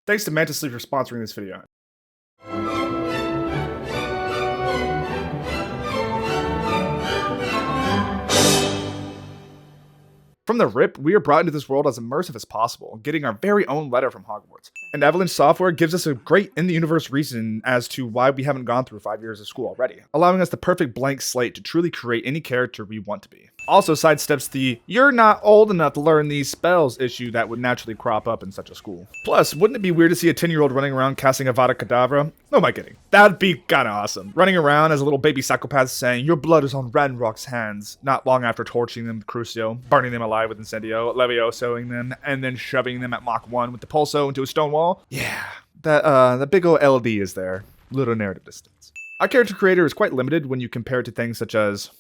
Thanks to Mantis Sleep for sponsoring this video. From the rip, we are brought into this world as immersive as possible, getting our very own letter from Hogwarts. And Avalanche Software gives us a great in-the-universe reason as to why we haven't gone through 5 years of school already, allowing us the perfect blank slate to truly create any character we want to be. Also sidesteps the "you're not old enough to learn these spells" issue that would naturally crop up in such a school. Plus, wouldn't it be weird to see a 10-year-old running around casting Avada Kedavra? No, am I kidding? That'd be kinda awesome. Running around as a little baby psychopath saying, "Your blood is on Ranrock's hands," not long after torching them with Crucio, burning them alive with Incendio, Leviosoing them, and then shoving them at Mach 1 with the Pulso into a stone wall. Yeah, that big ol' LD is there. Little narrative distance. Our character creator is quite limited when you compare it to things such as,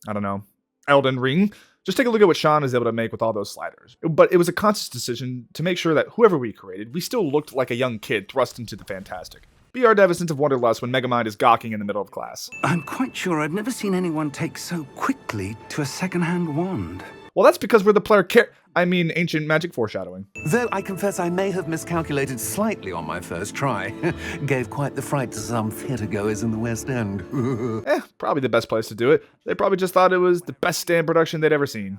I don't know, Elden Ring. Just take a look at what Sean is able to make with all those sliders. But it was a conscious decision to make sure that whoever we created, we still looked like a young kid thrust into the fantastic. Be our devastative wanderlust when Megamind is gawking in the middle of class. I'm quite sure I've never seen anyone take so quickly to a second-hand wand. Well, that's because we're the player ancient magic foreshadowing. Though I confess I may have miscalculated slightly on my first try. Gave quite the fright to some theatergoers in the West End. Probably the best place to do it. They probably just thought it was the best stand production they'd ever seen.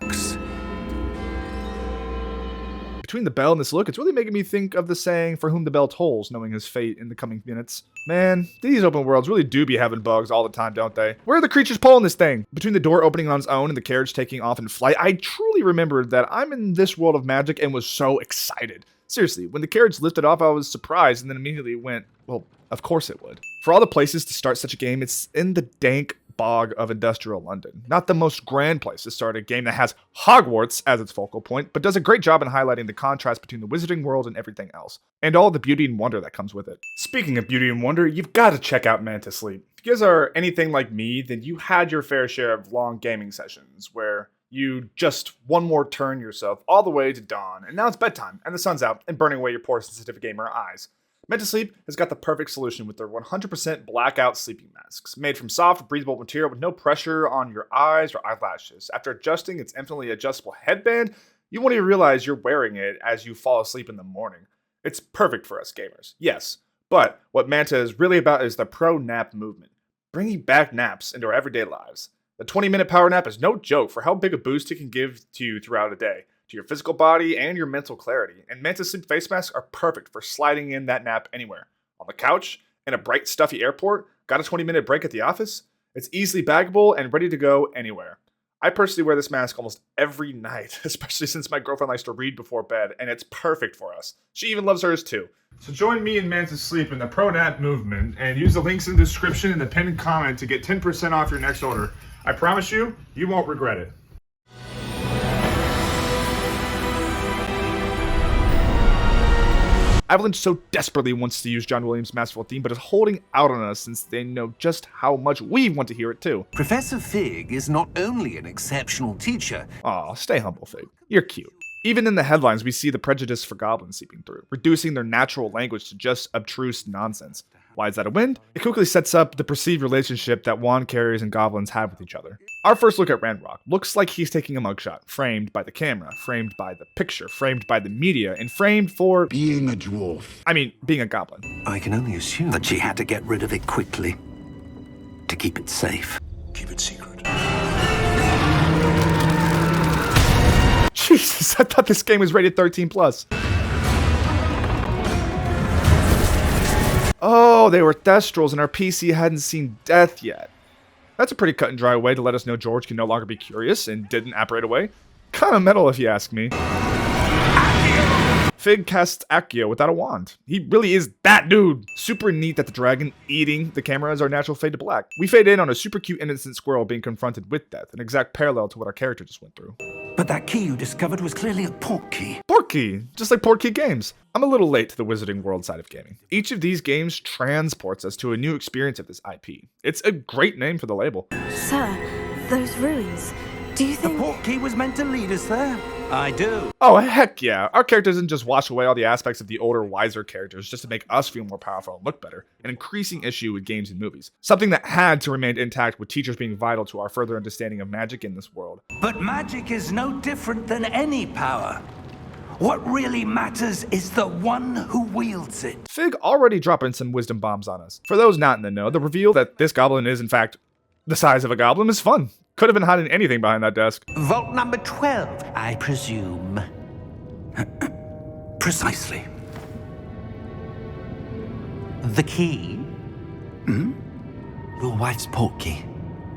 Between the bell and this look, it's really making me think of the saying, "For whom the bell tolls," knowing his fate in the coming minutes. Man, these open worlds really do be having bugs all the time, don't they? Where are the creatures pulling this thing? Between the door opening on its own and the carriage taking off in flight, I truly remembered that I'm in this world of magic and was so excited. Seriously, when the carriage lifted off, I was surprised and then immediately went, well, of course it would. For all the places to start such a game, it's in the dank bog of industrial London. Not the most grand place to start a game that has Hogwarts as its focal point, but does a great job in highlighting the contrast between the wizarding world and everything else, and all the beauty and wonder that comes with it. Speaking of beauty and wonder, you've got to check out Mantis Sleep. If you guys are anything like me, then you had your fair share of long gaming sessions where you just one more turn yourself all the way to dawn, and now it's bedtime, and the sun's out, and burning away your poor sensitive gamer eyes. Mantis Sleep has got the perfect solution with their 100% blackout sleeping masks, made from soft, breathable material with no pressure on your eyes or eyelashes. After adjusting its infinitely adjustable headband, you won't even realize you're wearing it as you fall asleep in the morning. It's perfect for us gamers, yes, but what Manta is really about is the pro nap movement, bringing back naps into our everyday lives. The 20-minute power nap is no joke for how big a boost it can give to you throughout a day, to your physical body and your mental clarity, and Mantis Sleep face masks are perfect for sliding in that nap anywhere. On the couch, in a bright, stuffy airport, got a 20-minute break at the office? It's easily baggable and ready to go anywhere. I personally wear this mask almost every night, especially since my girlfriend likes to read before bed, and it's perfect for us. She even loves hers too. So join me and Mantis Sleep in the Pro Nap movement, and use the links in the description and the pinned comment to get 10% off your next order. I promise you, you won't regret it. Avalanche so desperately wants to use John Williams' masterful theme, but is holding out on us since they know just how much we want to hear it too. Professor Fig is not only an exceptional teacher. Aw, stay humble, Fig. You're cute. Even in the headlines, we see the prejudice for goblins seeping through, reducing their natural language to just abstruse nonsense. Why is that a win? It quickly sets up the perceived relationship that wand carriers and goblins have with each other. Our first look at Ranrock looks like he's taking a mugshot, framed by the camera, framed by the picture, framed by the media, and framed for being a dwarf. Being a goblin. I can only assume that she had to get rid of it quickly to keep it safe. Keep it secret. Jesus, I thought this game was rated 13+. Oh, they were Thestrals and our PC hadn't seen death yet. That's a pretty cut and dry way to let us know George can no longer be curious and didn't apparate away. Kinda metal if you ask me. Fig casts Accio without a wand. He really is that dude. Super neat that the dragon eating the camera is our natural fade to black. We fade in on a super cute innocent squirrel being confronted with death, an exact parallel to what our character just went through. But that key you discovered was clearly a portkey. Portkey, just like Portkey Games. I'm a little late to the wizarding world side of gaming. Each of these games transports us to a new experience of this IP. It's a great name for the label. Sir, those ruins, do you think... The portkey was meant to lead us there? I do. Oh, heck yeah. Our character doesn't just wash away all the aspects of the older, wiser characters just to make us feel more powerful and look better. An increasing issue with games and movies. Something that had to remain intact with teachers being vital to our further understanding of magic in this world. But magic is no different than any power. What really matters is the one who wields it. Fig already dropping some wisdom bombs on us. For those not in the know, the reveal that this goblin is in fact the size of a goblin is fun. Could have been hiding anything behind that desk. Vault number 12, I presume. Precisely. The key? Your wife's portkey.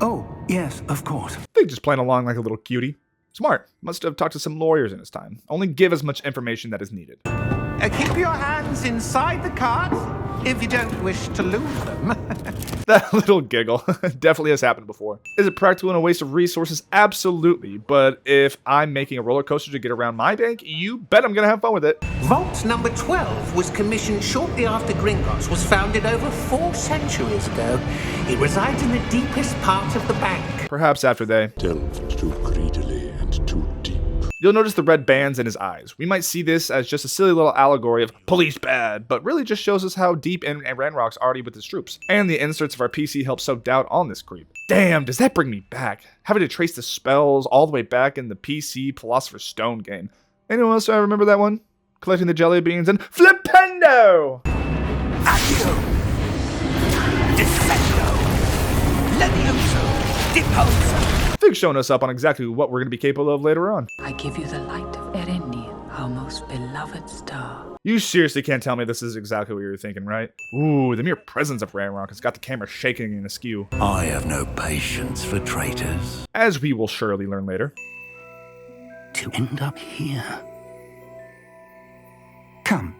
Oh, yes, of course. Fig just playing along like a little cutie. Smart. Must have talked to some lawyers in his time. Only give as much information that is needed. Keep your hands inside the cart if you don't wish to lose them. That little giggle definitely has happened before. Is it practical and a waste of resources? Absolutely. But if I'm making a roller coaster to get around my bank, you bet I'm gonna have fun with it. Vault number 12 was commissioned shortly after Gringotts was founded over 4 centuries ago. It resides in the deepest part of the bank. Perhaps after they Delved too greedily and too deep. You'll notice the red bands in his eyes. We might see this as just a silly little allegory of police bad, but really just shows us how deep in Ranrock's already with his troops. And the inserts of our PC help sow doubt on this creep. Damn, does that bring me back? Having to trace the spells all the way back in the PC Philosopher's Stone game. Anyone else remember that one? Collecting the jelly beans and Flipendo! Accio! Defendo! Levioso! Deposo! Fig's showing us up on exactly what we're going to be capable of later on. I give you the light of Erenir, our most beloved star. You seriously can't tell me this is exactly what you were thinking, right? Ooh, the mere presence of Ranrock has got the camera shaking and askew. I have no patience for traitors. As we will surely learn later. To end up here. Come.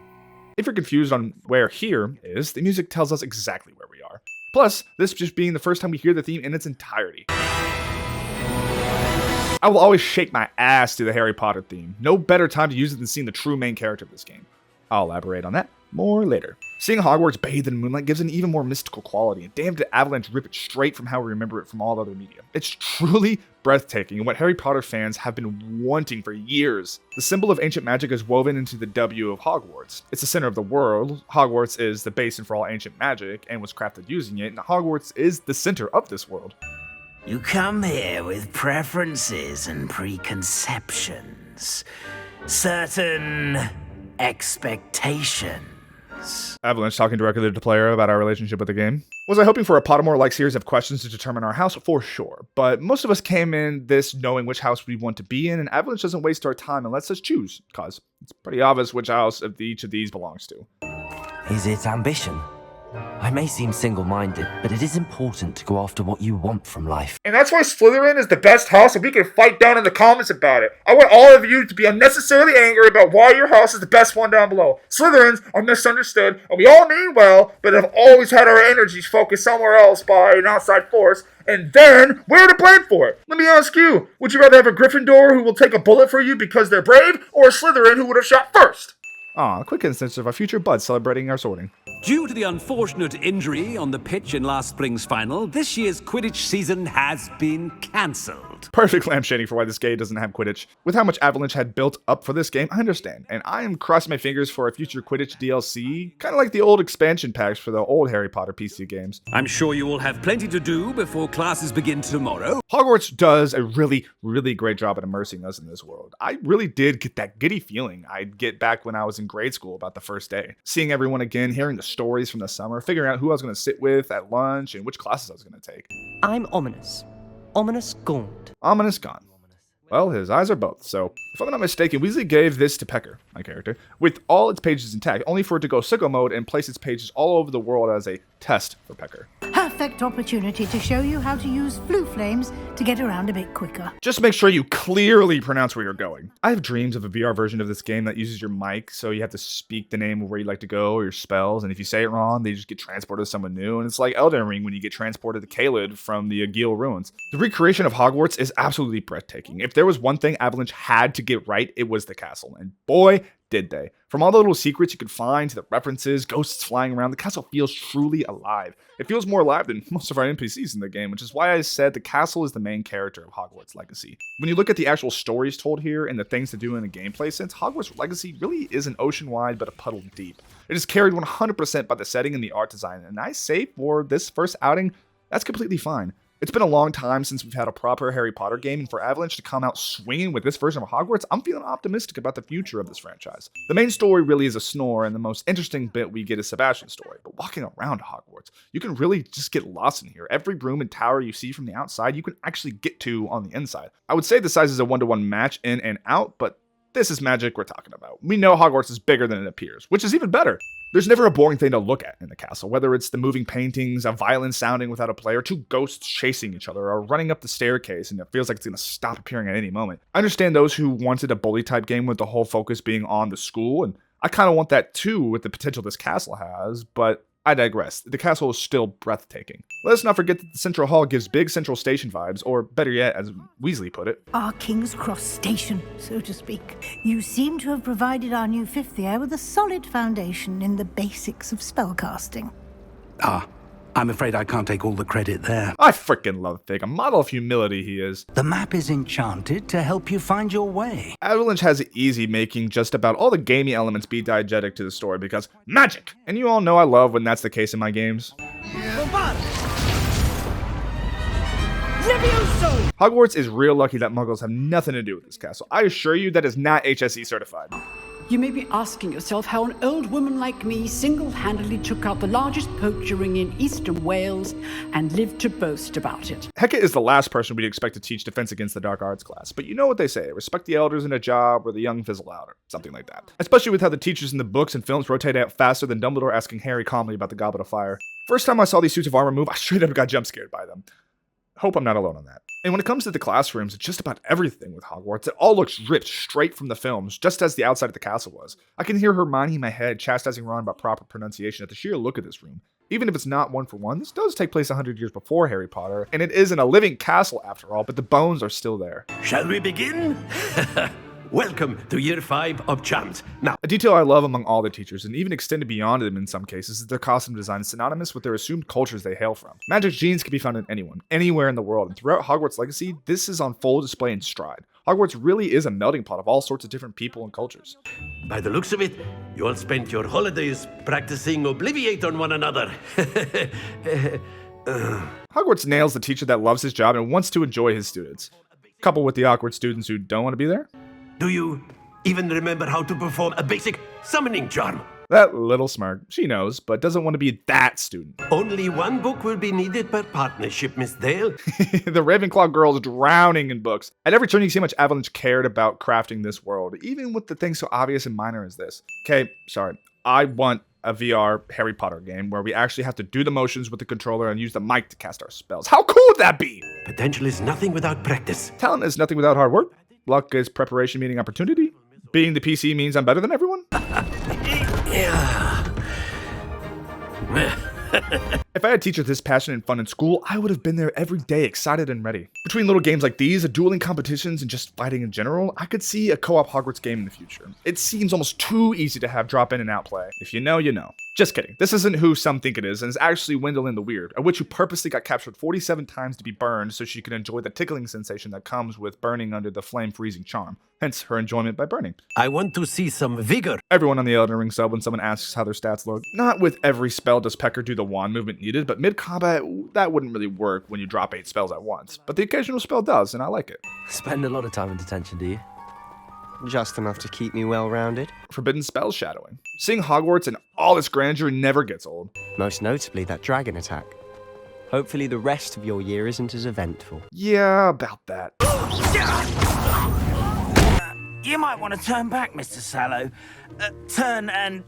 If you're confused on where here is, the music tells us exactly where we are. Plus, this just being the first time we hear the theme in its entirety. I will always shake my ass to the Harry Potter theme. No better time to use it than seeing the true main character of this game. I'll elaborate on that more later. Seeing Hogwarts bathed in moonlight gives an even more mystical quality, and damn did Avalanche rip it straight from how we remember it from all other media. It's truly breathtaking and what Harry Potter fans have been wanting for years. The symbol of ancient magic is woven into the W of Hogwarts. It's the center of the world. Hogwarts is the basin for all ancient magic and was crafted using it, and Hogwarts is the center of this world. You come here with preferences and preconceptions. Certain expectations. Avalanche talking directly to the player about our relationship with the game. Was I hoping for a Pottermore-like series of questions to determine our house? For sure. But most of us came in this knowing which house we want to be in, and Avalanche doesn't waste our time and lets us choose, cause it's pretty obvious which house of each of these belongs to. Is it ambition? I may seem single-minded, but it is important to go after what you want from life. And that's why Slytherin is the best house, and we can fight down in the comments about it. I want all of you to be unnecessarily angry about why your house is the best one down below. Slytherins are misunderstood, and we all mean well, but have always had our energies focused somewhere else by an outside force, and then we're to blame for it. Let me ask you, would you rather have a Gryffindor who will take a bullet for you because they're brave, or a Slytherin who would have shot first? Aw, a quick instance of our future buds celebrating our sorting. Due to the unfortunate injury on the pitch in last spring's final, this year's Quidditch season has been cancelled. Perfect lampshading for why this game doesn't have Quidditch. With how much Avalanche had built up for this game, I understand, and I am crossing my fingers for a future Quidditch DLC, kind of like the old expansion packs for the old Harry Potter PC games. I'm sure you will have plenty to do before classes begin tomorrow. Hogwarts does a really, really great job at immersing us in this world. I really did get that giddy feeling I'd get back when I was in grade school about the first day. Seeing everyone again, hearing the stories from the summer, figuring out who I was going to sit with at lunch and which classes I was going to take. I'm ominous. Ominous Gaunt. Ominous gone. Well, his eyes are both, so if I'm not mistaken, Weasley gave this to Pecker, my character, with all its pages intact, only for it to go sicko mode and place its pages all over the world as a test for Pecker. Perfect opportunity to show you how to use flue flames to get around a bit quicker. Just make sure you clearly pronounce where you're going. I have dreams of a VR version of this game that uses your mic, so you have to speak the name of where you'd like to go or your spells, and if you say it wrong, they just get transported to someone new, and it's like Elden Ring when you get transported to Caelid from the Agil ruins. The recreation of Hogwarts is absolutely breathtaking. If there was one thing Avalanche had to get right, it was the castle, and boy, did they. From all the little secrets you could find to the references, ghosts flying around, the castle feels truly alive. It feels more alive than most of our NPCs in the game, which is why I said the castle is the main character of Hogwarts Legacy. When you look at the actual stories told here and the things to do in a gameplay sense, Hogwarts Legacy really isn't ocean wide but a puddle deep. It is carried 100% by the setting and the art design, and I say for this first outing, that's completely fine. It's been a long time since we've had a proper Harry Potter game, and for Avalanche to come out swinging with this version of Hogwarts, I'm feeling optimistic about the future of this franchise. The main story really is a snore, and the most interesting bit we get is Sebastian's story. But walking around Hogwarts, you can really just get lost in here. Every room and tower you see from the outside, you can actually get to on the inside. I would say the size is a 1-to-1 match in and out, but this is magic we're talking about. We know Hogwarts is bigger than it appears, which is even better. There's never a boring thing to look at in the castle, whether it's the moving paintings, a violin sounding without a player, two ghosts chasing each other, or running up the staircase and it feels like it's going to stop appearing at any moment. I understand those who wanted a bully type game with the whole focus being on the school, and I kind of want that too with the potential this castle has, but I digress. The castle is still breathtaking. Let's not forget that the Central Hall gives big Central Station vibes, or better yet, as Weasley put it, Our King's Cross Station, so to speak. You seem to have provided our new 5th year with a solid foundation in the basics of spellcasting. I'm afraid I can't take all the credit there. I freaking love Fig, a model of humility he is. The map is enchanted to help you find your way. Avalanche has it easy making just about all the gamey elements be diegetic to the story because magic! And you all know I love when that's the case in my games. Hogwarts is real lucky that Muggles have nothing to do with this castle. I assure you that is not HSE certified. You may be asking yourself how an old woman like me single-handedly took out the largest poacher ring in eastern Wales and lived to boast about it. Hecate is the last person we'd expect to teach defense against the dark arts class, but you know what they say, respect the elders in a job or the young fizzle out, or something like that. Especially with how the teachers in the books and films rotate out faster than Dumbledore asking Harry calmly about the Goblet of Fire. First time I saw these suits of armor move, I straight up got jump scared by them. Hope I'm not alone on that. And when it comes to the classrooms, it's just about everything with Hogwarts. It all looks ripped straight from the films, just as the outside of the castle was. I can hear Hermione in my head chastising Ron about proper pronunciation at the sheer look of this room. Even if it's not 1-for-1, this does take place 100 years before Harry Potter, and it isn't a living castle after all, but the bones are still there. Shall we begin? Welcome to Year 5 of Charms. Now, a detail I love among all the teachers, and even extended beyond them in some cases, is their costume design is synonymous with their assumed cultures they hail from. Magic genes can be found in anyone, anywhere in the world, and throughout Hogwarts Legacy, this is on full display in stride. Hogwarts really is a melting pot of all sorts of different people and cultures. By the looks of it, you all spent your holidays practicing Obliviate on one another. Hogwarts nails the teacher that loves his job and wants to enjoy his students, coupled with the awkward students who don't want to be there. Do you even remember how to perform a basic summoning charm? That little smirk. She knows, but doesn't want to be that student. Only one book will be needed per partnership, Miss Dale. The Ravenclaw girl is drowning in books. At every turn, you see how much Avalanche cared about crafting this world, even with the things so obvious and minor as this. Okay, sorry. I want a VR Harry Potter game where we actually have to do the motions with the controller and use the mic to cast our spells. How cool would that be? Potential is nothing without practice. Talent is nothing without hard work. Luck is preparation meeting opportunity. Being the PC means I'm better than everyone. If I had teachers this passionate and fun in school, I would have been there every day, excited and ready. Between little games like these, dueling competitions, and just fighting in general, I could see a co-op Hogwarts game in the future. It seems almost too easy to have drop in and out play. If you know, you know. Just kidding. This isn't who some think it is, and it's actually Wendell the Weird, a witch who purposely got captured 47 times to be burned so she could enjoy the tickling sensation that comes with burning under the flame freezing charm. Hence her enjoyment by burning. I want to see some vigor. Everyone on the Elden Ring sub when someone asks how their stats look. Not with every spell does Pecker do the wand movement needed, but mid-combat, that wouldn't really work when you drop 8 spells at once. But the occasional spell does, and I like it. Spend a lot of time in detention, do you? Just enough to keep me well-rounded. Forbidden spell shadowing. Seeing Hogwarts in all its grandeur never gets old. Most notably that dragon attack. Hopefully the rest of your year isn't as eventful. Yeah, about that. You might want to turn back, Mr. Sallow. Turn and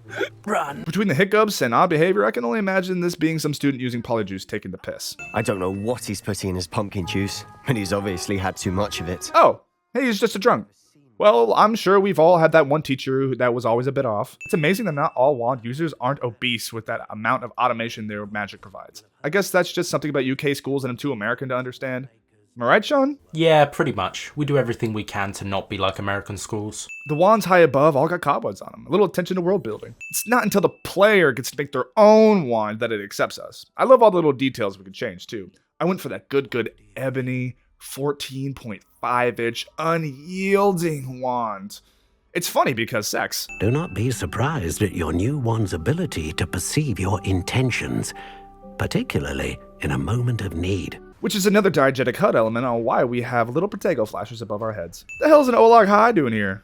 run. Between the hiccups and odd behavior, I can only imagine this being some student using polyjuice taking the piss. I don't know what he's putting in his pumpkin juice, but he's obviously had too much of it. Oh, hey, he's just a drunk. Well, I'm sure we've all had that one teacher that was always a bit off. It's amazing that not all wand users aren't obese with that amount of automation their magic provides. I guess that's just something about UK schools and I'm too American to understand. Am I right, Sean? Yeah, pretty much. We do everything we can to not be like American schools. The wands high above all got cobwebs on them. A little attention to world building. It's not until the player gets to make their own wand that it accepts us. I love all the little details we can change, too. I went for that good ebony 14.5-inch unyielding wand. It's funny because sex. Do not be surprised at your new wand's ability to perceive your intentions, particularly in a moment of need. which is another diegetic HUD element on why we have little Protego flashers above our heads. The hell's an Olog High doing here?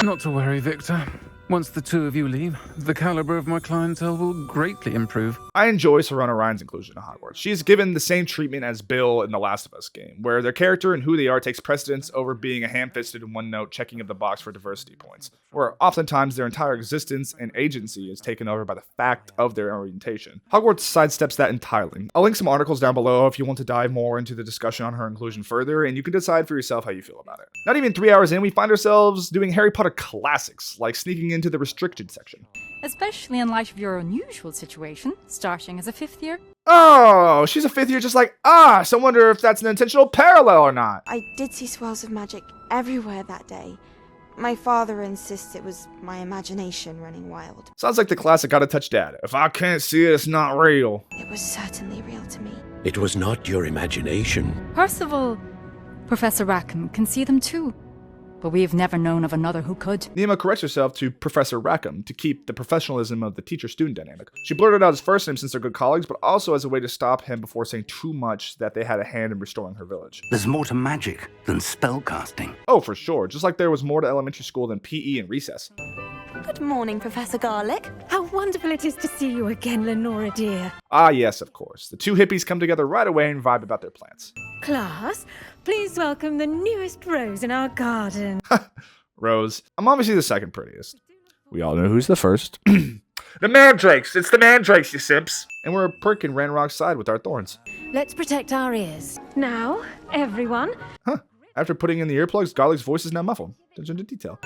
Not to worry, Victor. Once the two of you leave, the caliber of my clientele will greatly improve. I enjoy Serena Ryan's inclusion in Hogwarts. She is given the same treatment as Bill in the Last of Us game, where their character and who they are takes precedence over being a ham-fisted and one-note checking of the box for diversity points, where oftentimes their entire existence and agency is taken over by the fact of their orientation. Hogwarts sidesteps that entirely. I'll link some articles down below if you want to dive more into the discussion on her inclusion further, and you can decide for yourself how you feel about it. Not even 3 hours in, we find ourselves doing Harry Potter classics, like sneaking into the restricted section. Especially in light of your unusual situation, starting as a 5th year. Oh, she's a 5th year just like us. So I wonder if that's an intentional parallel or not. I did see swirls of magic everywhere that day. My father insists it was my imagination running wild. Sounds like the classic Gotta Touch Dad. If I can't see it, it's not real. It was certainly real to me. It was not your imagination. Percival, Professor Rackham can see them too. But we've never known of another who could. Nima corrects herself to Professor Rackham to keep the professionalism of the teacher-student dynamic. She blurted out his first name since they're good colleagues, but also as a way to stop him before saying too much that they had a hand in restoring her village. There's more to magic than spellcasting. Oh, for sure. Just like there was more to elementary school than PE and recess. Good morning, Professor Garlick. How wonderful it is to see you again, Lenora dear. Ah, yes, of course. The two hippies come together right away and vibe about their plants. Class, please welcome the newest rose in our garden. Rose. I'm obviously the second prettiest. We all know who's the first. The mandrakes! It's the mandrakes, you simps! And we're perking Ranrock's side with our thorns. Let's protect our ears. Now, everyone. Huh. After putting in the earplugs, Garlic's voice is now muffled. Attention to detail.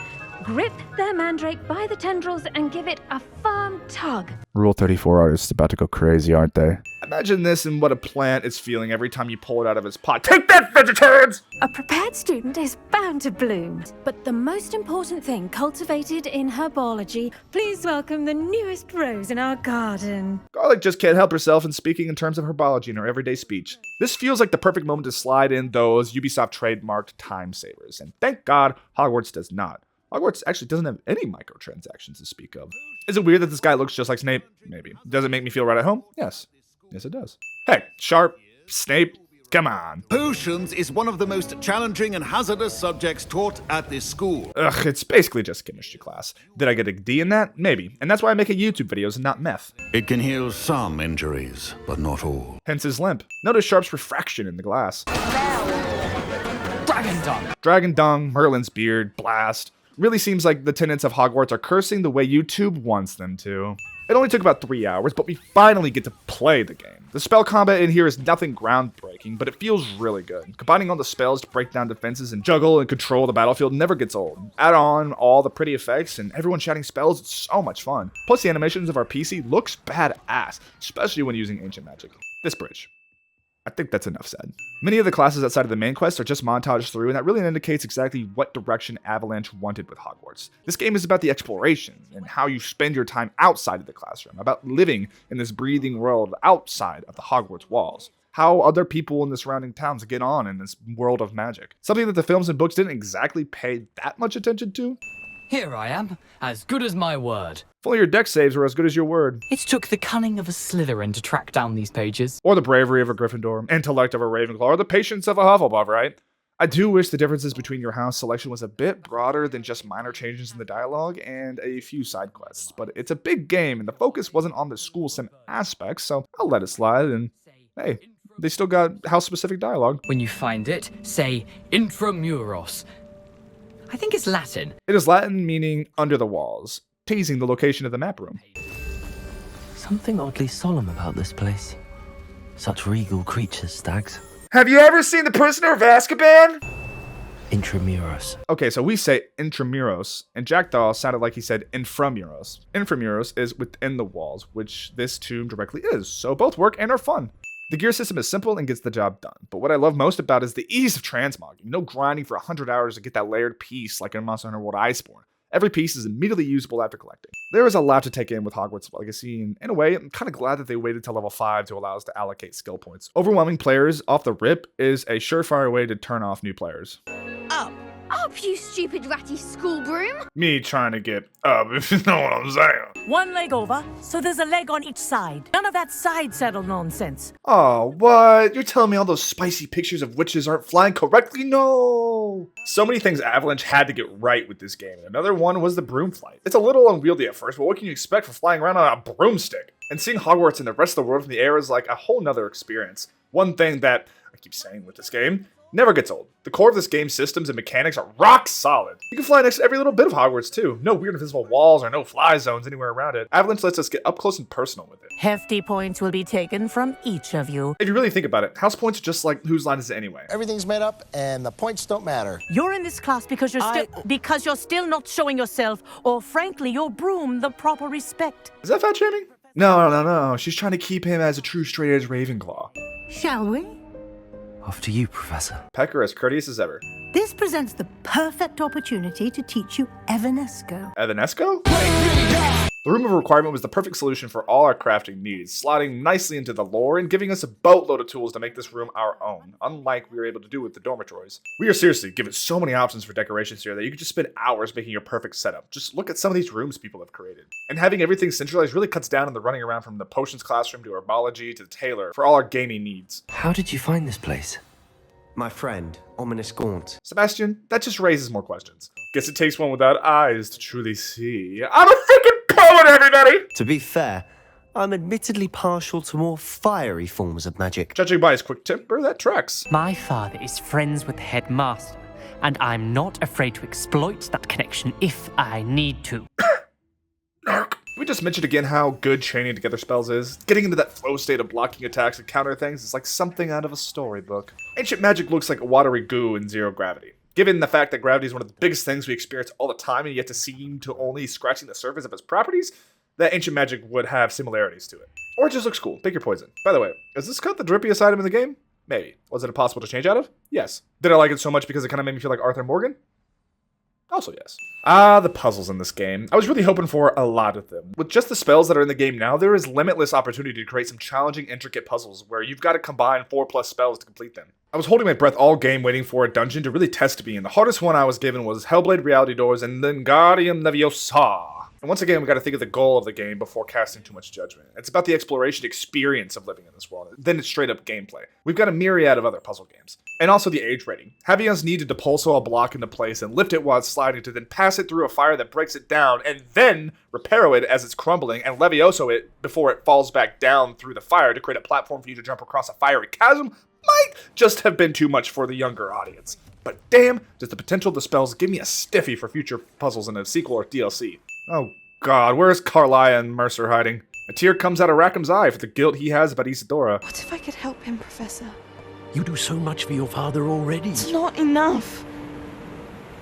Grip their mandrake by the tendrils and give it a firm tug. Rule 34 artists about to go crazy, aren't they? Imagine this and what a plant is feeling every time you pull it out of its pot. Take that, vegetarians! A prepared student is bound to bloom. But the most important thing cultivated in herbology, please welcome the newest rose in our garden. Garlic just can't help herself in speaking in terms of herbology in her everyday speech. This feels like the perfect moment to slide in those Ubisoft trademarked time savers. And thank God, Hogwarts does not. Hogwarts actually doesn't have any microtransactions to speak of. Is it weird that this guy looks just like Snape? Maybe. Does it make me feel right at home? Yes. Yes, it does. Hey, Sharp, Snape, come on. Potions is one of the most challenging and hazardous subjects taught at this school. Ugh, it's basically just chemistry class. Did I get a D in that? Maybe. And that's why I make YouTube videos and not meth. It can heal some injuries, but not all. Hence his limp. Notice Sharp's refraction in the glass. Dragon dung. Dragon dung, Merlin's beard, blast. Really seems like the tenants of Hogwarts are cursing the way YouTube wants them to. It only took about 3 hours, but we finally get to play the game. The spell combat in here is nothing groundbreaking, but it feels really good. Combining all the spells to break down defenses and juggle and control the battlefield never gets old. Add on all the pretty effects and everyone shouting spells, it's so much fun. Plus the animations of our PC looks badass, especially when using ancient magic. This bridge. I think that's enough said. Many of the classes outside of the main quest are just montaged through, and that really indicates exactly what direction Avalanche wanted with Hogwarts. This game is about the exploration and how you spend your time outside of the classroom, about living in this breathing world outside of the Hogwarts walls. How other people in the surrounding towns get on in this world of magic. Something that the films and books didn't exactly pay that much attention to. Here I am, as good as my word. If only your deck saves were as good as your word. It took the cunning of a Slytherin to track down these pages. Or the bravery of a Gryffindor, intellect of a Ravenclaw, or the patience of a Hufflepuff, right? I do wish the differences between your house selection was a bit broader than just minor changes in the dialogue and a few side quests, but it's a big game and the focus wasn't on the school sim aspects, so I'll let it slide and hey, they still got house-specific dialogue. When you find it, say intramuros. I think it's Latin. It is Latin meaning under the walls, teasing the location of the map room. Something oddly solemn about this place. Such regal creatures, stags. Have you ever seen The Prisoner of Azkaban? Intramuros. Okay, so we say intramuros, and Jackdaw sounded like he said inframuros. Inframuros is within the walls, which this tomb directly is, so both work and are fun. The gear system is simple and gets the job done, but what I love most about it is the ease of transmogging. No grinding for 100 hours to get that layered piece like in Monster Hunter World Iceborne. Every piece is immediately usable after collecting. There is a lot to take in with Hogwarts Legacy, and in a way, I'm kind of glad that they waited till level 5 to allow us to allocate skill points. Overwhelming players off the rip is a surefire way to turn off new players. Up, up, you stupid ratty school broom! Me trying to get up, if you know what I'm saying. One leg over, so there's a leg on each side. None of that side saddle nonsense. Oh, what? You're telling me all those spicy pictures of witches aren't flying correctly? No! So many things Avalanche had to get right with this game. Another one was the broom flight. It's a little unwieldy at first, but what can you expect from flying around on a broomstick? And seeing Hogwarts and the rest of the world from the air is like a whole nother experience. One thing that I keep saying with this game never gets old. The core of this game's systems and mechanics are rock solid. You can fly next to every little bit of Hogwarts too. No weird invisible walls or no fly zones anywhere around it. Avalanche lets us get up close and personal with it. Hefty points will be taken from each of you. If you really think about it, house points are just like whose line is it anyway? Everything's made up and the points don't matter. You're in this class because you're still not showing yourself, or frankly, your broom the proper respect. Is that fat shaming? No. She's trying to keep him as a true straight-edge Ravenclaw. Shall we? Off to you, Professor. Pecker as courteous as ever. This presents the perfect opportunity to teach you Evanesco. Evanesco? The Room of Requirement was the perfect solution for all our crafting needs, slotting nicely into the lore and giving us a boatload of tools to make this room our own, unlike we were able to do with the dormitories. We are seriously given so many options for decorations here that you could just spend hours making your perfect setup. Just look at some of these rooms people have created. And having everything centralized really cuts down on the running around from the potions classroom to herbology to the tailor for all our gaming needs. How did you find this place? My friend, Ominous Gaunt. Sebastian, that just raises more questions. Guess it takes one without eyes to truly see. I'm a freaking poet, everybody! To be fair, I'm admittedly partial to more fiery forms of magic. Judging by his quick temper, that tracks. My father is friends with the headmaster, and I'm not afraid to exploit that connection if I need to. We just mentioned again how good chaining together spells is. Getting into that flow state of blocking attacks and counter things is like something out of a storybook. Ancient magic looks like watery goo in zero gravity. Given the fact that gravity is one of the biggest things we experience all the time and yet to seem to only scratching the surface of its properties, that ancient magic would have similarities to it. Or it just looks cool. Pick your poison. By the way, is this cut the drippiest item in the game? Maybe. Was it impossible to change out of? Yes. Did I like it so much because it kind of made me feel like Arthur Morgan? Also yes. The puzzles in this game. I was really hoping for a lot of them. With just the spells that are in the game now, there is limitless opportunity to create some challenging, intricate puzzles where you've got to combine 4+ spells to complete them. I was holding my breath all game waiting for a dungeon to really test me, and the hardest one I was given was Hellblade Reality Doors and then Wingardium Leviosa. And once again, we got to think of the goal of the game before casting too much judgment. It's about the exploration experience of living in this world, then it's straight up gameplay. We've got a myriad of other puzzle games. And also the age rating. Having us needed to pulse a block into place and lift it while it's sliding to then pass it through a fire that breaks it down and then repair it as it's crumbling and Levioso it before it falls back down through the fire to create a platform for you to jump across a fiery chasm might just have been too much for the younger audience. But damn, does the potential of the spells give me a stiffy for future puzzles in a sequel or DLC. Oh god, where's Carlia and Mercer hiding? A tear comes out of Rackham's eye for the guilt he has about Isidora. What if I could help him, Professor? You do so much for your father already. It's not enough.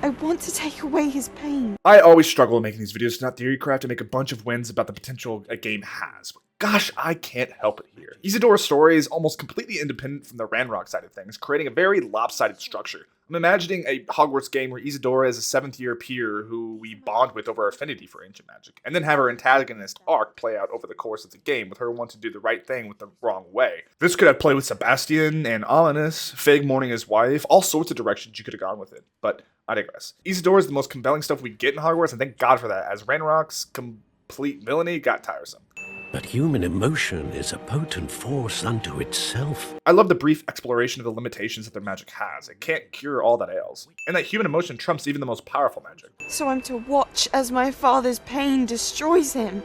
I want to take away his pain. I always struggle making these videos to not theorycraft and make a bunch of wins about the potential a game has. But gosh, I can't help it here. Isidora's story is almost completely independent from the Ranrock side of things, creating a very lopsided structure. I'm imagining a Hogwarts game where Isidora is a 7th year peer who we bond with over affinity for ancient magic, and then have her antagonist arc play out over the course of the game with her wanting to do the right thing with the wrong way. This could have played with Sebastian and Ominous, Fig mourning his wife, all sorts of directions you could have gone with it, but I digress. Isidora is the most compelling stuff we get in Hogwarts, and thank God for that, as Ranrock's complete villainy got tiresome. But human emotion is a potent force unto itself. I love the brief exploration of the limitations that their magic has. It can't cure all that ails. And that human emotion trumps even the most powerful magic. So I'm to watch as my father's pain destroys him.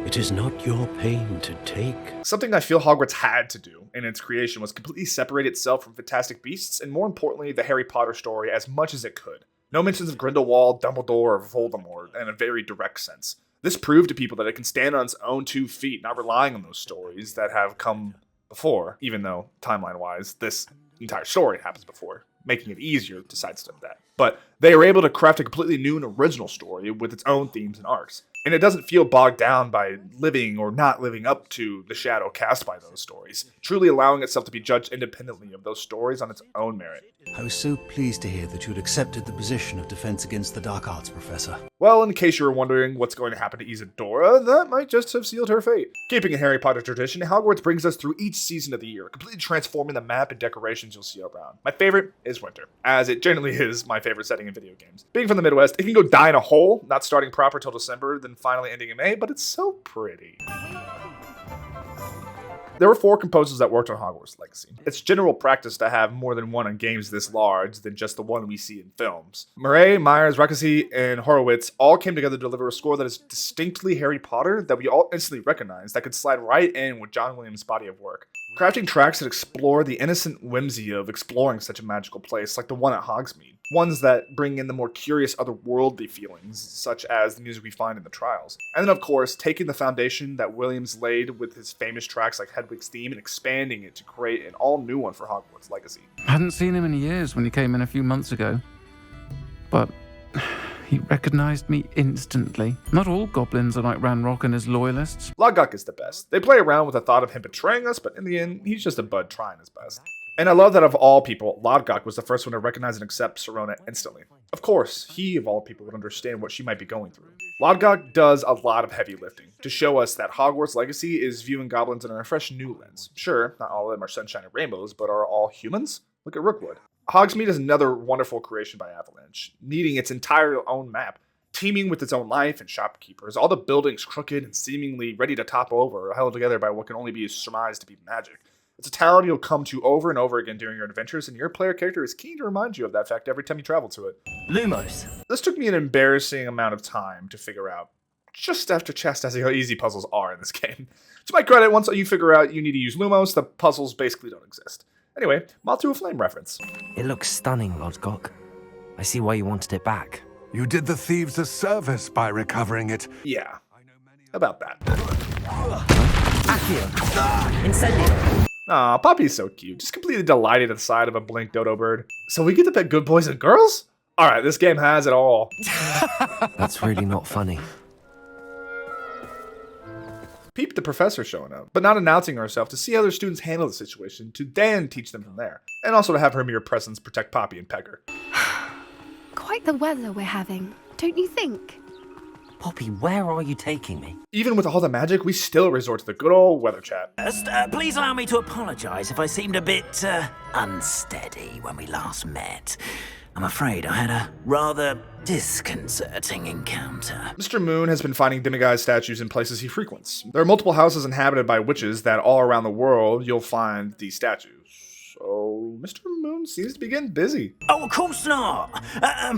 It is not your pain to take. Something I feel Hogwarts had to do in its creation was completely separate itself from Fantastic Beasts and more importantly the Harry Potter story as much as it could. No mentions of Grindelwald, Dumbledore, or Voldemort in a very direct sense. This proved to people that it can stand on its own 2 feet, not relying on those stories that have come before, even though, timeline-wise, this entire story happens before, making it easier to sidestep that. But they are able to craft a completely new and original story with its own themes and arcs. And it doesn't feel bogged down by living or not living up to the shadow cast by those stories, truly allowing itself to be judged independently of those stories on its own merit. I was so pleased to hear that you'd accepted the position of Defense Against the Dark Arts Professor. Well, in case you were wondering what's going to happen to Isidora, that might just have sealed her fate. Keeping a Harry Potter tradition, Hogwarts brings us through each season of the year, completely transforming the map and decorations you'll see around. My favorite is winter, as it generally is my favorite setting in video games. Being from the Midwest, it can go die in a hole, not starting proper till December, then finally ending in May, but it's so pretty. There were 4 composers that worked on Hogwarts Legacy. It's general practice to have more than one on games this large than just the one we see in films. Murray, Myers, Rackesy, and Horowitz all came together to deliver a score that is distinctly Harry Potter that we all instantly recognize, that could slide right in with John Williams' body of work. Crafting tracks that explore the innocent whimsy of exploring such a magical place, like the one at Hogsmeade. Ones that bring in the more curious otherworldly feelings, such as the music we find in the Trials. And then of course, taking the foundation that Williams laid with his famous tracks like Hedwig's Theme and expanding it to create an all-new one for Hogwarts Legacy. I hadn't seen him in years when he came in a few months ago. But he recognized me instantly. Not all goblins are like Ranrock and his loyalists. Lodgok is the best. They play around with the thought of him betraying us, but in the end, he's just a bud trying his best. And I love that of all people, Lodgok was the first one to recognize and accept Sirona instantly. Of course, he of all people would understand what she might be going through. Lodgok does a lot of heavy lifting to show us that Hogwarts Legacy is viewing goblins in a fresh new lens. Sure, not all of them are sunshine and rainbows, but are all humans? Look at Rookwood. Hogsmeade is another wonderful creation by Avalanche, needing its entire own map, teeming with its own life and shopkeepers, all the buildings crooked and seemingly ready to topple over, held together by what can only be surmised to be magic. It's a town you'll come to over and over again during your adventures, and your player character is keen to remind you of that fact every time you travel to it. Lumos. This took me an embarrassing amount of time to figure out, just after chastising how easy puzzles are in this game. To my credit, once you figure out you need to use Lumos, the puzzles basically don't exist. Anyway, Moth to a Flame reference. It looks stunning, Lodgok. I see why you wanted it back. You did the thieves a service by recovering it. Yeah, about that. Accio. Incendio. Aw, Poppy's so cute, just completely delighted at the sight of a blink dodo bird. So we get to pet good boys and girls? Alright, this game has it all. That's really not funny. Peep the professor showing up, but not announcing herself to see how their students handle the situation, to then teach them from there. And also to have her mere presence protect Poppy and Pegger. Quite the weather we're having, don't you think? Poppy, where are you taking me? Even with all the magic, we still resort to the good old weather chat. Please allow me to apologise if I seemed a bit unsteady when we last met. I'm afraid I had a rather disconcerting encounter. Mr. Moon has been finding demiguise statues in places he frequents. There are multiple houses inhabited by witches that all around the world you'll find these statues. So Mr. Moon seems to be getting busy. Oh, of course not.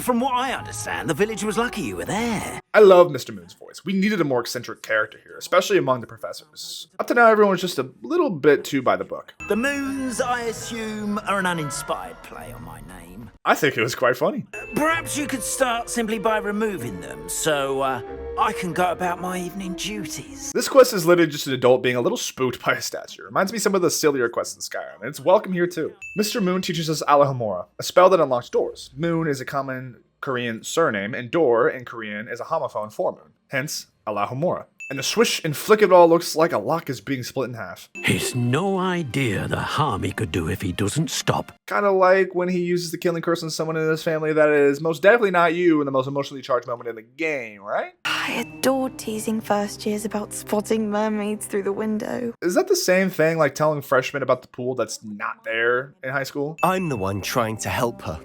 From what I understand, the village was lucky you were there. I love Mr. Moon's voice. We needed a more eccentric character here, especially among the professors. Up to now, everyone's just a little bit too by the book. The Moons, I assume, are an uninspired play on my name. I think it was quite funny. Perhaps you could start simply by removing them, so I can go about my evening duties. This quest is literally just an adult being a little spooked by a statue. Reminds me some of the sillier quests in Skyrim, and it's welcome here too. Mr. Moon teaches us Alahomora, a spell that unlocks doors. Moon is a common Korean surname, and door in Korean is a homophone for moon, hence Alahomora. And the swish and flick of it all looks like a lock is being split in half. He's no idea the harm he could do if he doesn't stop. Kind of like when he uses the killing curse on someone in his family that is most definitely not you in the most emotionally charged moment in the game, right? I adored teasing first years about spotting mermaids through the window. Is that the same thing like telling freshmen about the pool that's not there in high school? I'm the one trying to help her.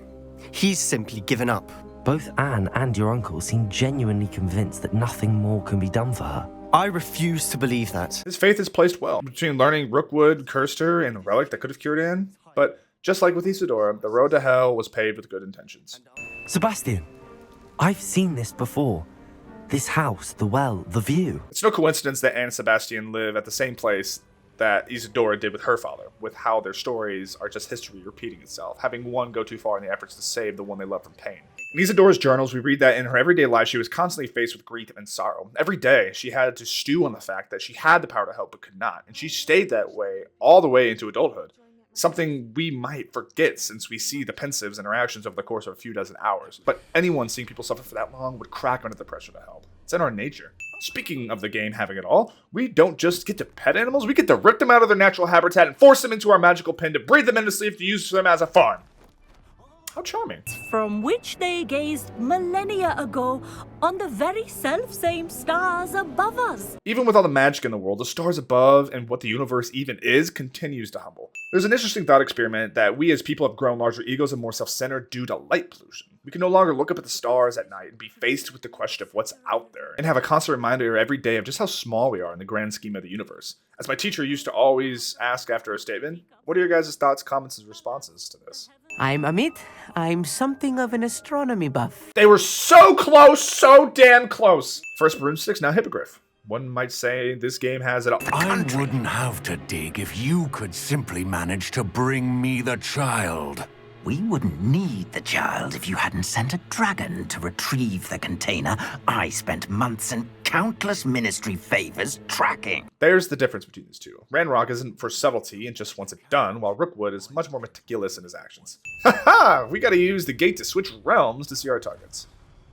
He's simply given up. Both Anne and your uncle seem genuinely convinced that nothing more can be done for her. I refuse to believe that. His faith is placed well. Between learning Rookwood cursed her and the relic that could have cured Anne. But just like with Isidora, the road to hell was paved with good intentions. Sebastian, I've seen this before. This house, the well, the view. It's no coincidence that Anne and Sebastian live at the same place that Isidora did with her father, with how their stories are just history repeating itself, having one go too far in the efforts to save the one they love from pain. In Isidora's journals, we read that in her everyday life, she was constantly faced with grief and sorrow. Every day, she had to stew on the fact that she had the power to help but could not, and she stayed that way all the way into adulthood. Something we might forget since we see the pensive's interactions over the course of a few dozen hours. But anyone seeing people suffer for that long would crack under the pressure to help. It's in our nature. Speaking of the game having it all, we don't just get to pet animals, we get to rip them out of their natural habitat and force them into our magical pen to breed them into sleep to use them as a farm. How charming. From which they gazed millennia ago on the very self-same stars above us. Even with all the magic in the world, the stars above and what the universe even is continues to humble. There's an interesting thought experiment that we as people have grown larger egos and more self-centered due to light pollution. We can no longer look up at the stars at night and be faced with the question of what's out there, and have a constant reminder every day of just how small we are in the grand scheme of the universe. As my teacher used to always ask after a statement, what are your guys' thoughts, comments, and responses to this? I'm Amit. I'm something of an astronomy buff. They were so close, so damn close. First broomsticks, now hippogriff. One might say this game has it all. I wouldn't have to dig if you could simply manage to bring me the child. We wouldn't need the child if you hadn't sent a dragon to retrieve the container I spent months and countless ministry favors tracking. There's the difference between these two. Ranrock isn't for subtlety and just wants it done, while Rookwood is much more meticulous in his actions. Haha! We gotta use the gate to switch realms to see our targets.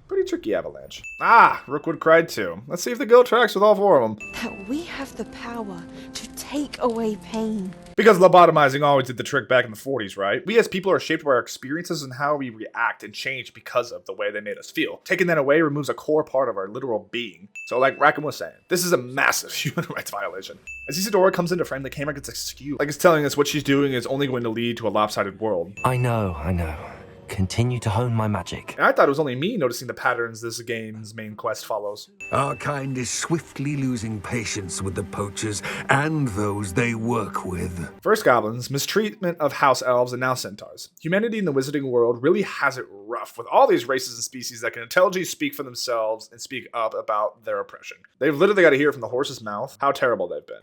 Pretty tricky, Avalanche. Ah, Rookwood cried too. Let's see if the guild tracks with all four of them. That we have the power to take away pain. Because lobotomizing always did the trick back in the 40s, right? We as people are shaped by our experiences and how we react and change because of the way they made us feel. Taking that away removes a core part of our literal being. So like Rackham was saying, this is a massive human rights violation. As Isidora comes into frame, the camera gets askew. Like it's telling us what she's doing is only going to lead to a lopsided world. I know. Continue to hone my magic. And I thought it was only me noticing the patterns this game's main quest follows. Our kind is swiftly losing patience with the poachers and those they work with. First goblins, mistreatment of house elves, and now centaurs. Humanity in the wizarding world really has it rough with all these races and species that can intelligently speak for themselves and speak up about their oppression. They've literally got to hear from the horse's mouth how terrible they've been.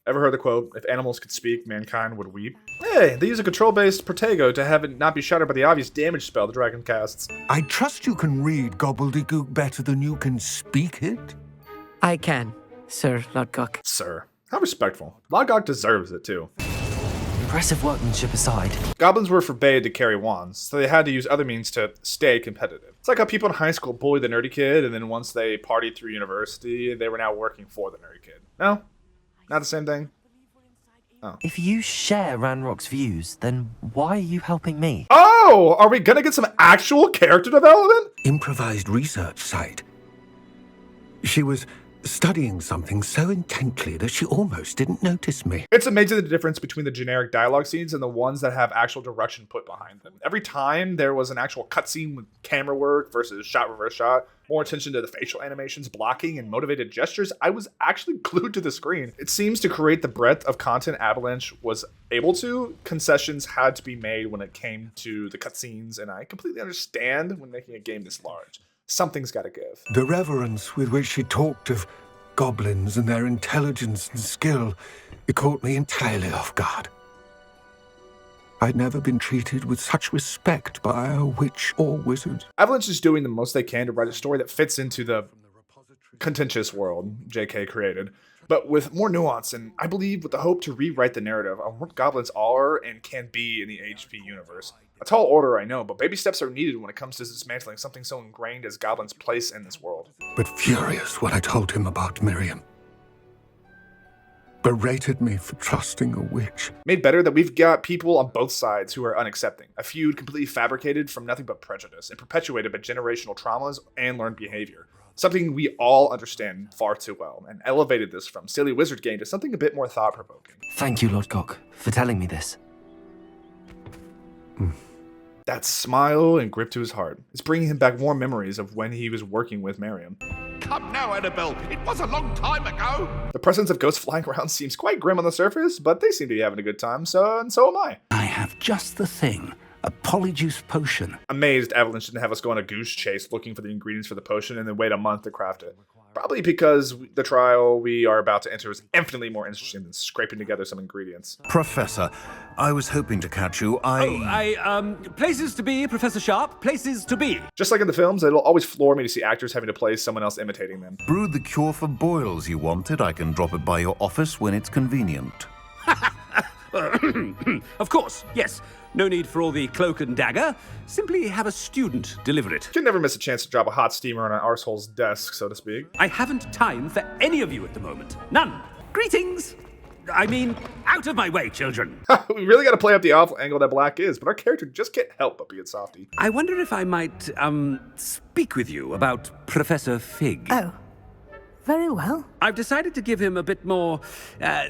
Ever heard the quote, if animals could speak, mankind would weep? Hey, they use a control-based Protego to have it not be shattered by the obvious damage spell the dragon casts. I trust you can read gobbledygook better than you can speak it? I can, Sir Lodgok. Sir. How respectful. Lodgok deserves it, too. Impressive workmanship aside. Goblins were forbade to carry wands, so they had to use other means to stay competitive. It's like how people in high school bullied the nerdy kid, and then once they partied through university, they were now working for the nerdy kid. No? Not the same thing? Oh. If you share Ranrock's views, then why are you helping me? Oh! Are we gonna get some actual character development? Improvised research site. She was studying something so intently that she almost didn't notice me. It's amazing the difference between the generic dialogue scenes and the ones that have actual direction put behind them. Every time there was an actual cutscene with camera work versus shot reverse shot, more attention to the facial animations, blocking, and motivated gestures, I was actually glued to the screen. It seems to create the breadth of content Avalanche was able to, concessions had to be made when it came to the cutscenes, and I completely understand when making a game this large. Something's gotta give. The reverence with which she talked of goblins and their intelligence and skill, it caught me entirely off guard. I'd never been treated with such respect by a witch or wizard. Avalanche is doing the most they can to write a story that fits into the contentious world JK created, but with more nuance, and I believe with the hope to rewrite the narrative on what goblins are and can be in the HP universe. A tall order, I know, but baby steps are needed when it comes to dismantling something so ingrained as goblins' place in this world. But furious when I told him about Miriam. Berated me for trusting a witch. Made better that we've got people on both sides who are unaccepting. A feud completely fabricated from nothing but prejudice and perpetuated by generational traumas and learned behavior. Something we all understand far too well, and elevated this from silly wizard game to something a bit more thought-provoking. Thank you, Lodgok, for telling me this. That smile and grip to his heart is bringing him back warm memories of when he was working with Miriam. Come now, Annabelle. It was a long time ago. The presence of ghosts flying around seems quite grim on the surface, but they seem to be having a good time, and so am I. I have just the thing. A polyjuice potion. Amazed Avalanche didn't have us go on a goose chase looking for the ingredients for the potion and then wait a month to craft it. Probably because the trial we are about to enter is infinitely more interesting than scraping together some ingredients. Professor, I was hoping to catch you. Places to be, Professor Sharp. Places to be. Just like in the films, it'll always floor me to see actors having to play someone else imitating them. Brewed the cure for boils you wanted. I can drop it by your office when it's convenient. Of course, yes. No need for all the cloak and dagger. Simply have a student deliver it. Can never miss a chance to drop a hot steamer on an arsehole's desk, so to speak. I haven't time for any of you at the moment. None. Greetings. I mean, out of my way, children. We really got to play up the awful angle that Black is, but our character just can't help but be a softie. I wonder if I might, speak with you about Professor Fig. Oh. Very well. I've decided to give him a bit more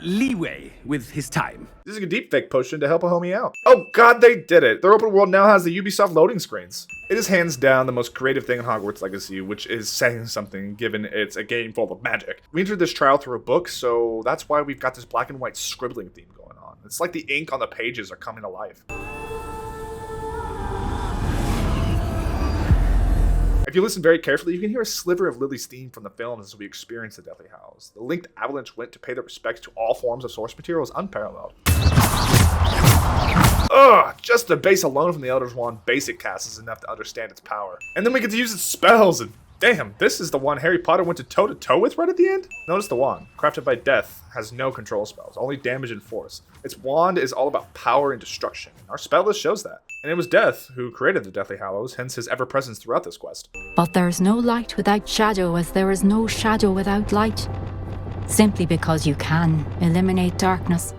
leeway with his time. This is a deepfake potion to help a homie out. Oh god, they did it! Their open world now has the Ubisoft loading screens. It is hands down the most creative thing in Hogwarts Legacy, which is saying something given it's a game full of magic. We entered this trial through a book, so that's why we've got this black and white scribbling theme going on. It's like the ink on the pages are coming to life. If you listen very carefully, you can hear a sliver of Lily's theme from the films as we experience the Deathly Hallows. The linked avalanche went to pay their respects to all forms of source material is unparalleled. Ugh, just the base alone from the Elder's Wand basic cast is enough to understand its power. And then we get to use its spells, and damn, this is the one Harry Potter went to toe-to-toe with right at the end? Notice the wand, crafted by Death, has no control spells, only damage and force. Its wand is all about power and destruction. Our spell list shows that. And it was Death who created the Deathly Hallows, hence his ever-presence throughout this quest. But there is no light without shadow, as there is no shadow without light. Simply because you can eliminate darkness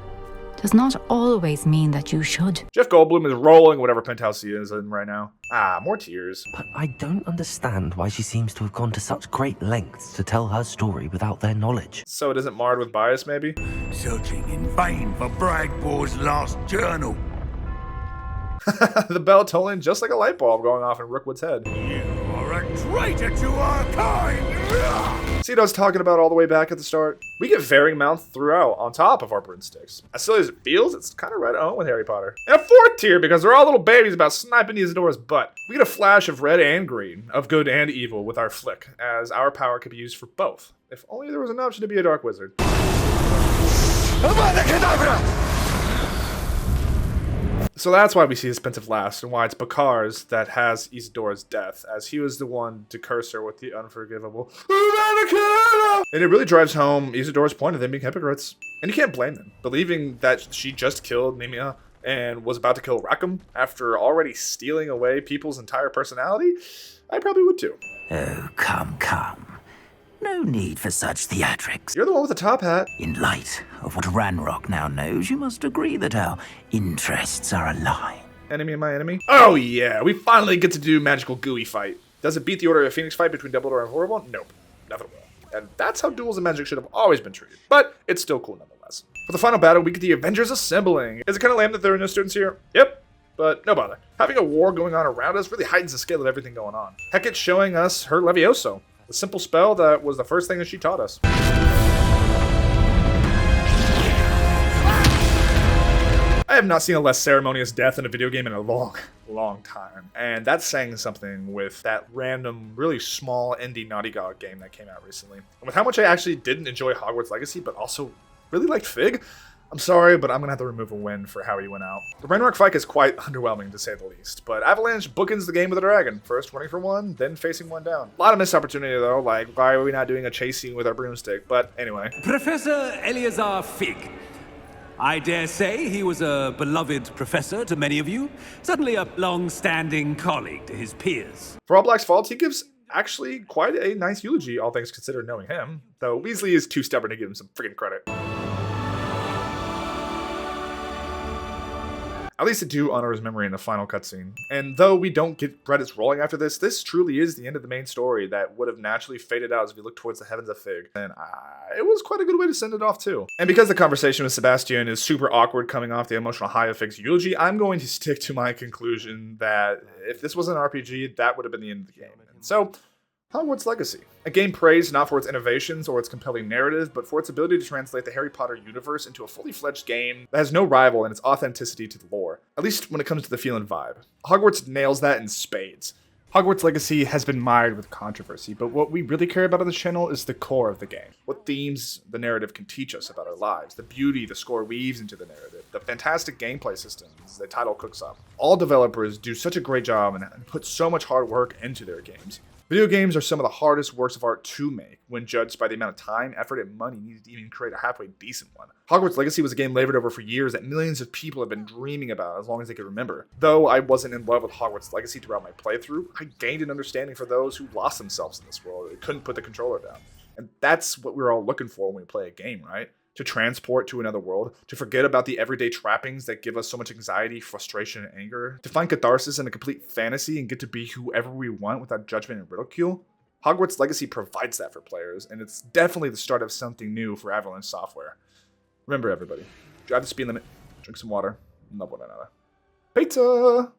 does not always mean that you should. Jeff Goldblum is rolling whatever penthouse he is in right now. Ah, more tears. But I don't understand why she seems to have gone to such great lengths to tell her story without their knowledge. So it isn't marred with bias, maybe? Searching in vain for Bragbor's last journal. The bell tolling just like a light bulb going off in Rookwood's head. You are a traitor to our kind! See what I was talking about all the way back at the start? We get varying mounts throughout on top of our broomsticks. As silly as it feels, it's kind of right at home with Harry Potter. And a fourth tier because they're all little babies about sniping Isidora's butt. We get a flash of red and green, of good and evil with our flick, as our power could be used for both. If only there was an option to be a dark wizard. So that's why we see his pensive last, and why it's Bakar's that has Isidora's death, as he was the one to curse her with the unforgivable. And it really drives home Isidora's point of them being hypocrites. And you can't blame them, believing that she just killed Nemia and was about to kill Rackham after already stealing away people's entire personality. I probably would too. Oh, come. No need for such theatrics. You're the one with the top hat. In light of what Ranrock now knows, you must agree that our interests are aligned. Enemy of my enemy? Oh yeah, we finally get to do magical gooey fight. Does it beat the Order of Phoenix fight between Dumbledore and Horrible? Nope, never will. And that's how duels of magic should have always been treated. But it's still cool nonetheless. For the final battle, we get the Avengers assembling. Is it kind of lame that there are no students here? Yep. But no bother. Having a war going on around us really heightens the scale of everything going on. Heck, it's showing us her Levioso. The simple spell that was the first thing that she taught us. I have not seen a less ceremonious death in a video game in a long time. And that's saying something with that random, really small indie Naughty Dog game that came out recently. And with how much I actually didn't enjoy Hogwarts Legacy, but also really liked Fig, I'm sorry, but I'm going to have to remove a win for how he went out. The Ranrock fight is quite underwhelming, to say the least, but Avalanche bookends the game with a dragon. First running for one, then facing one down. A lot of missed opportunity, though, like, why are we not doing a chase scene with our broomstick? But anyway. Professor Eleazar Fig. I dare say he was a beloved professor to many of you, certainly a long-standing colleague to his peers. For all Black's faults, he gives actually quite a nice eulogy, all things considered knowing him, though Weasley is too stubborn to give him some freaking credit. At least they do honor his memory in the final cutscene. And though we don't get credits rolling after this, this truly is the end of the main story that would have naturally faded out as we look towards the heavens of Fig. And it was quite a good way to send it off too. And because the conversation with Sebastian is super awkward coming off the emotional high of Fig's eulogy, I'm going to stick to my conclusion that if this was an RPG, that would have been the end of the game. And so, Hogwarts Legacy. A game praised not for its innovations or its compelling narrative, but for its ability to translate the Harry Potter universe into a fully fledged game that has no rival in its authenticity to the lore, at least when it comes to the feel and vibe. Hogwarts nails that in spades. Hogwarts Legacy has been mired with controversy, but what we really care about on this channel is the core of the game. What themes the narrative can teach us about our lives, the beauty the score weaves into the narrative, the fantastic gameplay systems the title cooks up. All developers do such a great job and put so much hard work into their games. Video games are some of the hardest works of art to make, when judged by the amount of time, effort, and money needed to even create a halfway decent one. Hogwarts Legacy was a game labored over for years that millions of people have been dreaming about as long as they could remember. Though I wasn't in love with Hogwarts Legacy throughout my playthrough, I gained an understanding for those who lost themselves in this world or couldn't put the controller down. And that's what we're all looking for when we play a game, right? To transport to another world, to forget about the everyday trappings that give us so much anxiety, frustration, and anger, to find catharsis in a complete fantasy and get to be whoever we want without judgment and ridicule. Hogwarts Legacy provides that for players, and it's definitely the start of something new for Avalanche Software. Remember, everybody, drive the speed limit, drink some water, and love one another. Pizza!